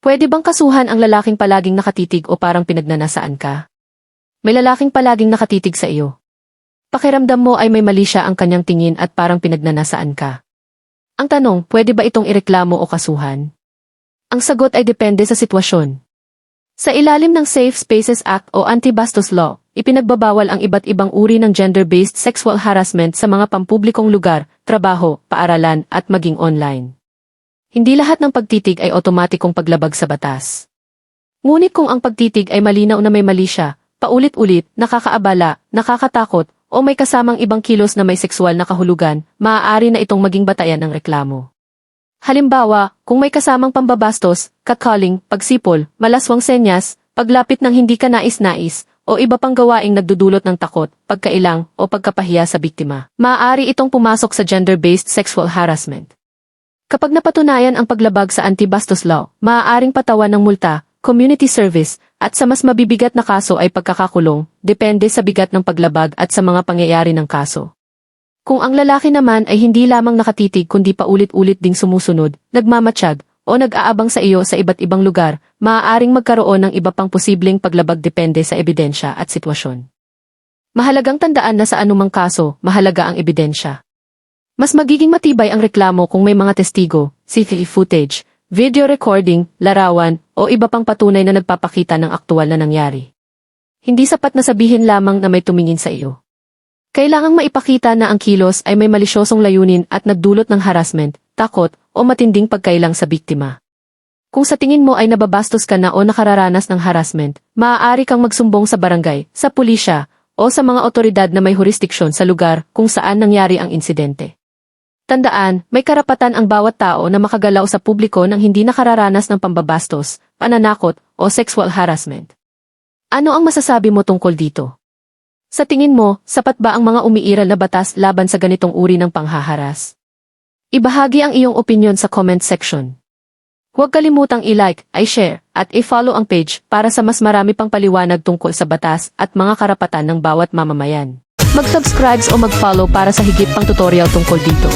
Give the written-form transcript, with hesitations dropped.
Pwede bang kasuhan ang lalaking palaging nakatitig o parang pinagnanasaan ka? May lalaking palaging nakatitig sa iyo. Pakiramdam mo ay may mali siya ang kanyang tingin at parang pinagnanasaan ka. Ang tanong, pwede ba itong ireklamo o kasuhan? Ang sagot ay depende sa sitwasyon. Sa ilalim ng Safe Spaces Act o Anti-Bastos Law, ipinagbabawal ang iba't ibang uri ng gender-based sexual harassment sa mga pampublikong lugar, trabaho, paaralan at maging online. Hindi lahat ng pagtitig ay otomatikong paglabag sa batas. Ngunit kung ang pagtitig ay malinaw na may mali siya, paulit-ulit, nakakaabala, nakakatakot, o may kasamang ibang kilos na may sexual na kahulugan, maaari na itong maging batayan ng reklamo. Halimbawa, kung may kasamang pambabastos, catcalling, pagsipol, malaswang senyas, paglapit ng hindi ka nais-nais, o iba pang gawaing nagdudulot ng takot, pagkailang, o pagkapahiya sa biktima, maaari itong pumasok sa gender-based sexual harassment. Kapag napatunayan ang paglabag sa Anti-Bastos Law, maaaring patawan ng multa, community service, at sa mas mabibigat na kaso ay pagkakakulong, depende sa bigat ng paglabag at sa mga pangyayari ng kaso. Kung ang lalaki naman ay hindi lamang nakatitig kundi paulit-ulit ding sumusunod, nagmamatsyag, o nag-aabang sa iyo sa iba't ibang lugar, maaaring magkaroon ng iba pang posibleng paglabag depende sa ebidensya at sitwasyon. Mahalagang tandaan na sa anumang kaso, mahalaga ang ebidensya. Mas magiging matibay ang reklamo kung may mga testigo, CCTV footage, video recording, larawan, o iba pang patunay na nagpapakita ng aktual na nangyari. Hindi sapat na sabihin lamang na may tumingin sa iyo. Kailangang maipakita na ang kilos ay may malisyosong layunin at nagdulot ng harassment, takot, o matinding pagkailang sa biktima. Kung sa tingin mo ay nababastos ka na o nakararanas ng harassment, maaari kang magsumbong sa barangay, sa pulisya, o sa mga otoridad na may jurisdiksyon sa lugar kung saan nangyari ang insidente. Tandaan, may karapatan ang bawat tao na makagalaw sa publiko nang hindi nakararanas ng pambabastos, pananakot, o sexual harassment. Ano ang masasabi mo tungkol dito? Sa tingin mo, sapat ba ang mga umiiral na batas laban sa ganitong uri ng panghaharas? Ibahagi ang iyong opinyon sa comment section. Huwag kalimutang i-like, i-share, at i-follow ang page para sa mas marami pang paliwanag tungkol sa batas at mga karapatan ng bawat mamamayan. Mag-subscribe o mag-follow para sa higit pang tutorial tungkol dito.